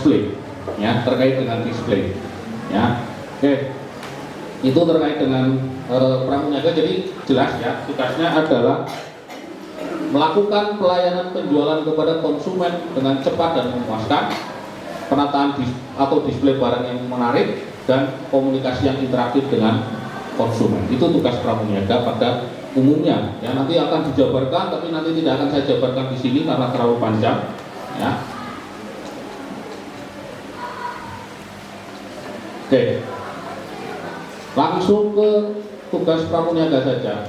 display, ya, terkait dengan display, ya. Oke, itu terkait dengan pramuniaga. Jadi jelas ya, tugasnya adalah melakukan pelayanan penjualan kepada konsumen dengan cepat dan memuaskan, penataan atau display barang yang menarik, dan komunikasi yang interaktif dengan konsumen. Itu tugas pramuniaga pada umumnya. Ya, nanti akan dijabarkan, tapi nanti tidak akan saya jabarkan di sini karena terlalu panjang. Ya. Oke, langsung ke tugas pramuniaga saja.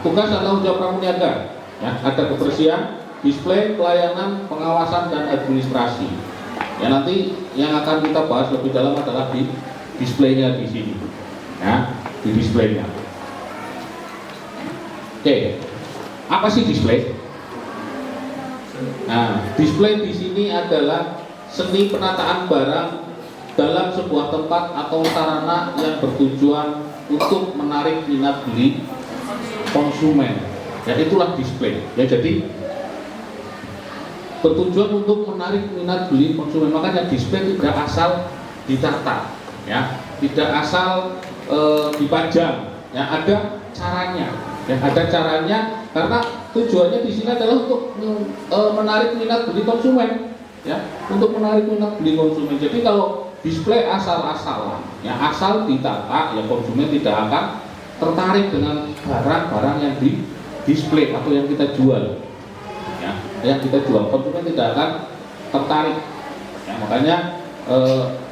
Tugas dan tanggung jawab pramuniaga. Ya, ada kebersihan, display, pelayanan, pengawasan, dan administrasi. Ya, nanti yang akan kita bahas lebih dalam adalah di displaynya di sini. Ya, di displaynya. Oke, apa sih display? Nah, display di sini adalah seni penataan barang dalam sebuah tempat atau sarana yang bertujuan untuk menarik minat beli konsumen. Ya, itulah display. Ya, jadi bertujuan untuk menarik minat beli konsumen. Makanya display tidak asal ditata, ya, tidak asal dipajang. Ya, ada caranya. Ya, ada caranya karena tujuannya di sini adalah untuk menarik minat beli konsumen. Ya, untuk menarik minat beli konsumen. Jadi kalau display asal-asalan, ya, asal ditata, ya, konsumen tidak akan tertarik dengan barang-barang yang di display atau yang kita jual. Ya, yang kita jual, konsumen tidak akan tertarik. Ya, makanya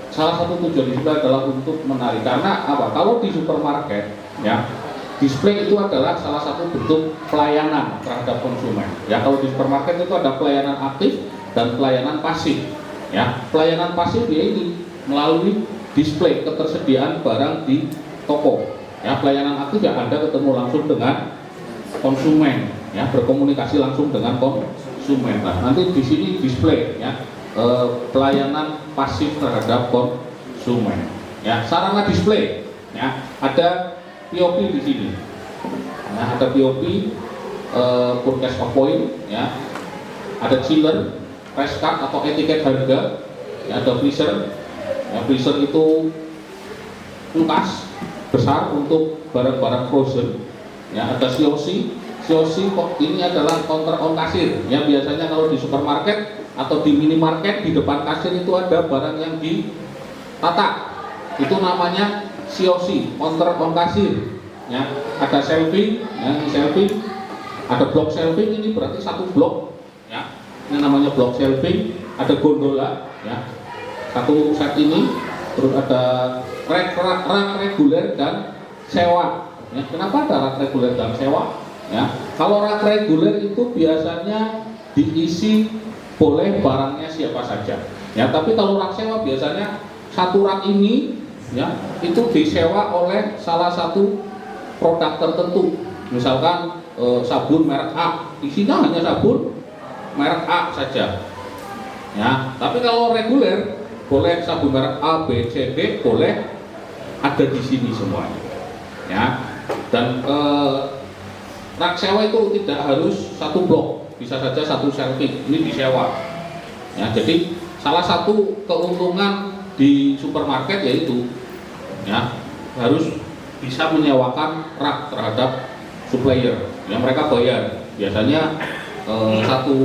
salah satu tujuan display adalah untuk menarik. Karena apa? Kalau di supermarket, ya, display itu adalah salah satu bentuk pelayanan terhadap konsumen. Ya, kalau di supermarket itu ada pelayanan aktif dan pelayanan pasif. Ya, pelayanan pasif ini melalui display ketersediaan barang di toko. Ya, pelayanan aktif ya Anda ketemu langsung dengan konsumen, ya, berkomunikasi langsung dengan konsumen. Nah, nanti di sini display, ya, pelayanan pasif terhadap konsumen. Ya, sarana display, ya, ada POP di sini. Nah, ada POP, purchase of point, ya, ada chiller, price card atau etiket harga, ya, ada freezer. Ya, freezer itu kulkas besar untuk barang-barang frozen. Ya, ada COC. COC ini adalah counter on kasir. Ya, biasanya kalau di supermarket atau di minimarket di depan kasir itu ada barang yang ditata. Itu namanya COC, counter on kasir. Ya, ada shelving, ya, ini shelving. Ada blok shelving, ini berarti satu blok. Ya, ini namanya blok shelving. Ada gondola, ya, satu set ini. Terus ada rak reguler dan sewa. Ya, kenapa ada rak reguler dan sewa? Ya, kalau rak reguler itu biasanya diisi boleh barangnya siapa saja. Ya, tapi kalau rak sewa biasanya satu rak ini, ya, itu disewa oleh salah satu produk tertentu. Misalkan sabun merek A, isinya hanya sabun merek A saja. Ya, tapi kalau reguler boleh sabun merek A, B, C, D boleh ada di sini semuanya. Ya. Dan rak sewa itu tidak harus satu blok, bisa saja satu shelving, ini disewa. Ya, jadi salah satu keuntungan di supermarket yaitu, ya, harus bisa menyewakan rak terhadap supplier. Yang mereka bayar biasanya satu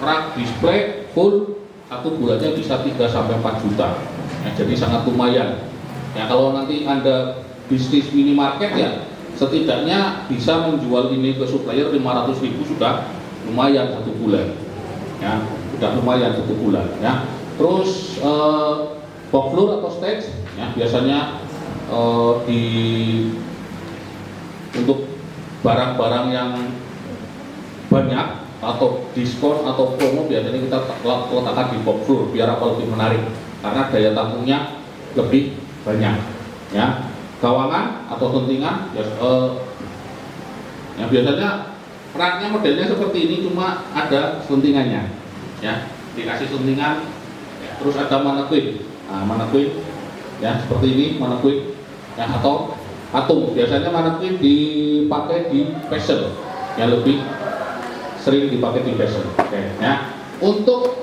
rak display full satu bulannya bisa 3-4 juta. Ya, jadi sangat lumayan. Ya, kalau nanti Anda bisnis minimarket, ya, setidaknya bisa menjual ini ke supplier 500.000 sudah lumayan satu bulan. Ya, sudah lumayan satu bulan. Ya. Terus box floor atau stage, ya, biasanya untuk barang-barang yang banyak atau diskon atau promo biasanya kita letakkan di box floor biar apa lebih menarik karena daya tampungnya lebih banyak. Ya, gawangan atau sentingan, ya, ya, biasanya raknya modelnya seperti ini cuma ada sentingannya. Ya, dikasih sentingan, ya, terus ada manekuin. Nah, manekuin, ya, seperti ini manekuin, ya, atau patung. Biasanya manekuin dipakai di fashion, ya, lebih sering dipakai di fashion. Oke, ya. Untuk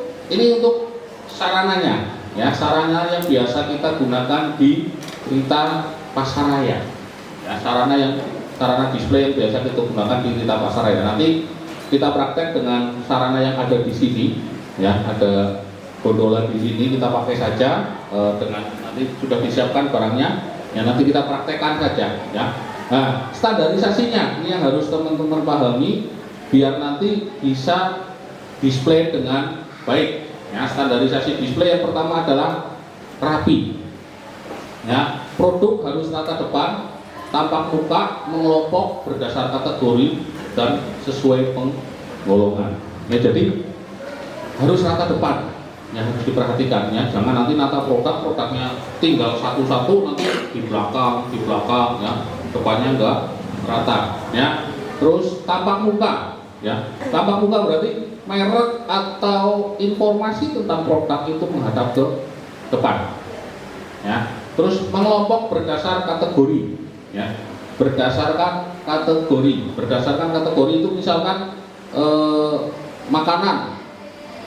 sarananya, ya sarana yang biasa kita gunakan di berita pasaraya, ya sarana display yang biasa kita gunakan di berita pasaraya. Nanti kita praktek dengan sarana yang ada di sini, ya ada gondola di sini, kita pakai saja dengan nanti sudah disiapkan barangnya, ya nanti kita praktekkan saja, ya. Nah, standarisasinya ini yang harus teman-teman pahami biar nanti bisa display dengan baik. Ya, standarisasi display yang pertama adalah rapi. Ya, produk harus rata depan, tampak muka, mengelompok berdasar kategori dan sesuai penggolongan. Ya, jadi harus rata depan. Yang harus diperhatikan, ya jangan nanti nata produknya tinggal satu-satu nanti di belakang ya depannya enggak rata, ya. Terus tampak muka, ya tampak muka berarti merek atau informasi tentang produk itu menghadap ke depan, ya. Terus mengelompok berdasar kategori, ya berdasarkan kategori itu misalkan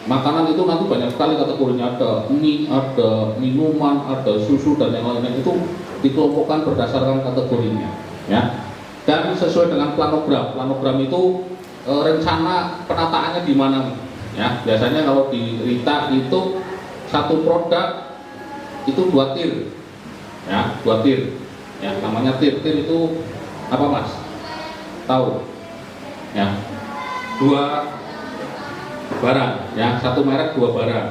makanan itu nanti banyak sekali kategorinya, ada mie, ada minuman, ada susu dan yang lainnya, itu dikelompokkan berdasarkan kategorinya, ya. Dan sesuai dengan planogram itu rencana penataannya di mana, ya. Biasanya kalau di Rita itu satu produk itu 2 tir, ya 2 tir, ya namanya tir itu apa Mas? Tahu? Ya 2 barang, ya satu merek 2 barang,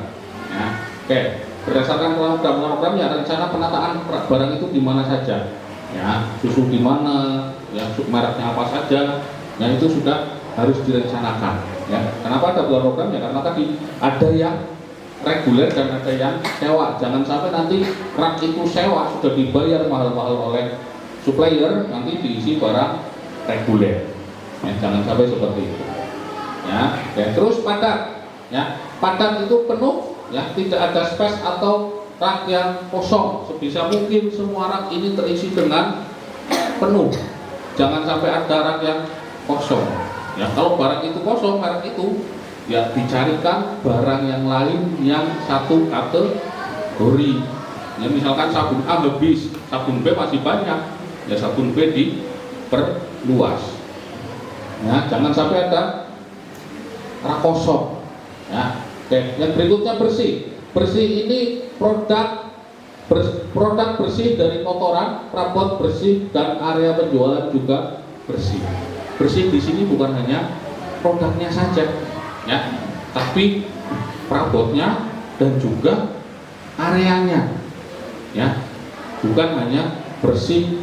ya. Oke, berdasarkan program ya rencana penataan barang itu di mana saja, ya susu di mana, ya mereknya apa saja, ya itu sudah harus direncanakan, ya. Kenapa ada program ya karena tadi ada yang reguler dan ada yang sewa. Jangan sampai nanti rak itu sewa sudah dibayar mahal-mahal oleh supplier, nanti diisi barang reguler, ya jangan sampai seperti itu. Ya, terus padat, ya padat itu penuh, ya tidak ada space atau rak yang kosong. Sebisa mungkin semua rak ini terisi dengan penuh, jangan sampai ada rak yang kosong, ya. Kalau barang itu kosong, merek itu ya dicarikan barang yang lain yang satu kategori, ya misalkan sabun A habis, sabun B masih banyak, ya sabun B diperluas, ya jangan sampai ada rak kosong, ya. Oke, yang berikutnya bersih ini produk bersih dari kotoran, perabot bersih dan area penjualan juga bersih di sini bukan hanya produknya saja, ya tapi perabotnya dan juga areanya, ya bukan hanya bersih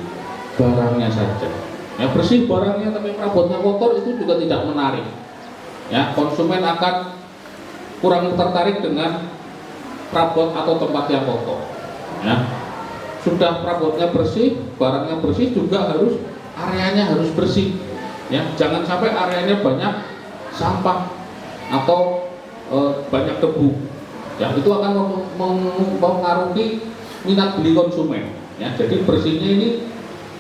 barangnya saja, ya bersih barangnya tapi perabotnya kotor itu juga tidak menarik, ya konsumen akan kurang tertarik dengan perabot atau tempat yang kotor, ya sudah perabotnya bersih, barangnya bersih, juga harus areanya harus bersih, ya jangan sampai areanya banyak sampah atau banyak debu, ya itu akan mempengaruhi minat beli konsumen, ya jadi bersihnya ini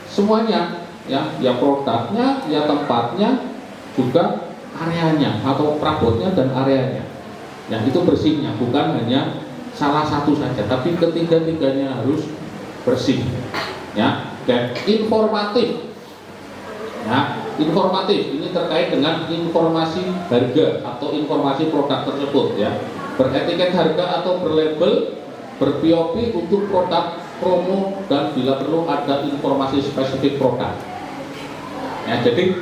semuanya, ya produknya, ya tempatnya, juga areanya atau perabotnya dan areanya, yang itu bersihnya bukan hanya salah satu saja tapi ketiga-tiganya harus bersih, ya. Dan informatif, ya informatif ini terkait dengan informasi harga atau informasi produk tersebut, ya beretiket harga atau berlabel, ber-POP untuk produk promo, dan bila perlu ada informasi spesifik produk, ya jadi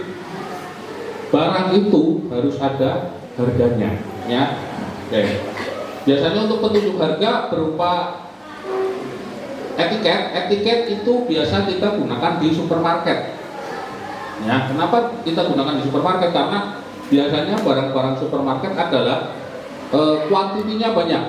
barang itu harus ada harganya, ya. Oke. Biasanya untuk petunjuk harga berupa etiket itu biasa kita gunakan di supermarket, ya. Kenapa kita gunakan di supermarket? Karena biasanya barang-barang supermarket adalah kuantitinya banyak,